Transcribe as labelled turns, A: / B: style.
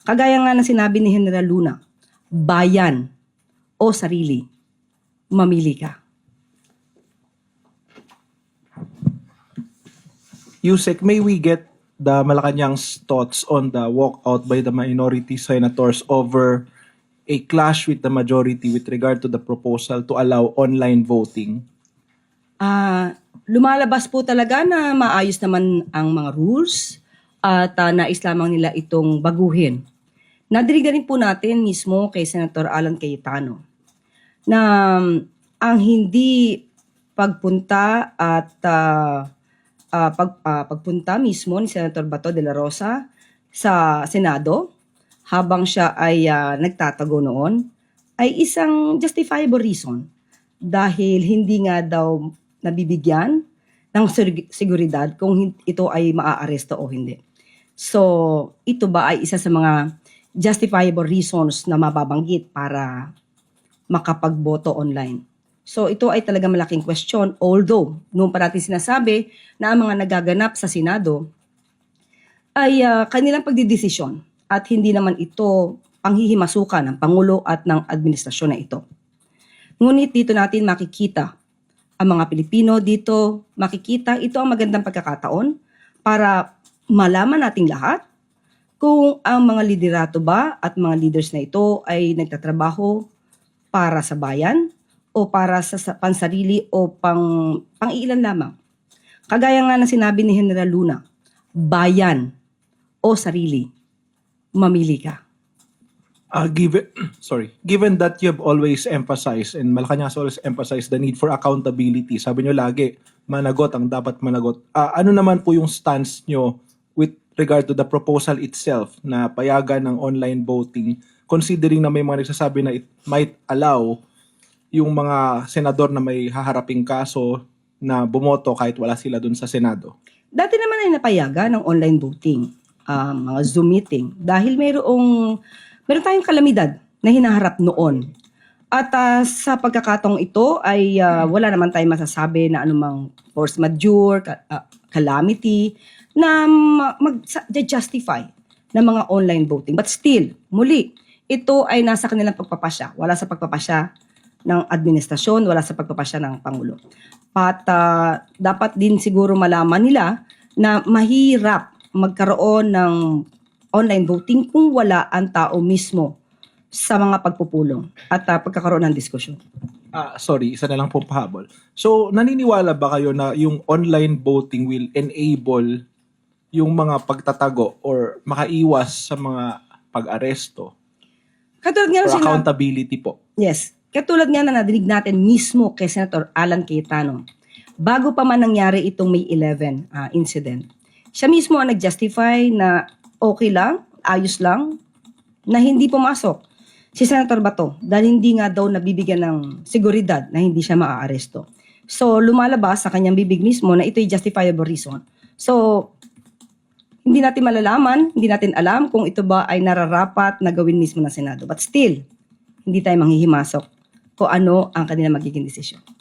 A: Kagaya nga na sinabi ni General Luna, bayan o sarili, mamili ka.
B: Yusek, may we get the Malacanang's thoughts on the walkout by the minority senators over a clash with the majority with regard to the proposal to allow online voting?
A: Lumalabas po talaga na maayos naman ang mga rules at nais lamang nila itong baguhin. Nadirigan rin po natin mismo kay Senator Alan Cayetano na ang hindi pagpunta at pagpunta mismo ni Senator Bato de la Rosa sa Senado habang siya ay nagtatago noon ay isang justifiable reason dahil hindi nga daw nabibigyan ng seguridad kung ito ay maaaresto o hindi. So, ito ba ay isa sa mga justifiable reasons na mababanggit para makapagboto online? So, ito ay talaga malaking question. Although, noong pa natin sinasabi na ang mga nagaganap sa Senado ay kanilang pagdidesisyon at hindi naman ito panghihimasukan ng Pangulo at ng administrasyon na ito. Ngunit dito natin makikita ang mga Pilipino dito, makikita ito ang magandang pagkakataon para malaman nating lahat kung ang mga liderato ba at mga leaders na ito ay nagtatrabaho para sa bayan o para sa pansarili o pang-iilan lamang. Kagaya nga na sinabi ni General Luna, bayan o sarili, mamili ka.
B: Given that you have always emphasized and Malacanang has always emphasized the need for accountability, sabi nyo lagi, managot ang dapat managot. Ano naman po yung stance nyo with regard to the proposal itself na payagan ng online voting, considering na may mga nagsasabi na it might allow yung mga senador na may haharaping kaso na bumoto kahit wala sila dun sa Senado?
A: Dati naman ay napayagan ng online voting, mga Zoom meeting, dahil meron tayong kalamidad na hinaharap noon. At sa pagkakataong ito ay wala naman tayong masasabi na anumang force majeure, calamity, na mag-justify ng mga online voting. But still, muli, ito ay nasa kanilang pagpapasya. Wala sa pagpapasya ng administrasyon, wala sa pagpapasya ng Pangulo. At dapat din siguro malaman nila na mahirap magkaroon ng online voting kung wala ang tao mismo sa mga pagpupulong at pagkakaroon ng diskusyon.
B: Sorry, isa na lang po pahabol. So, naniniwala ba kayo na yung online voting will enable yung mga pagtatago or makaiwas sa mga pag-aresto
A: Katulad nga
B: or
A: ng
B: accountability po?
A: Yes. Katulad nga na nadinig natin mismo kay Senator Alan Cayetano, bago pa man nangyari itong May 11 incident, siya mismo ang nag-justify na okay lang, ayos lang, na hindi pumasok si Senator Bato dahil hindi nga daw nabibigyan ng seguridad na hindi siya maaaresto. So, lumalabas sa kanyang bibig mismo na ito'y justifiable reason. So, hindi natin malalaman, hindi natin alam kung ito ba ay nararapat na gawin mismo ng Senado. But still, hindi tayo manghihimasok kung ano ang kanilang magiging desisyon.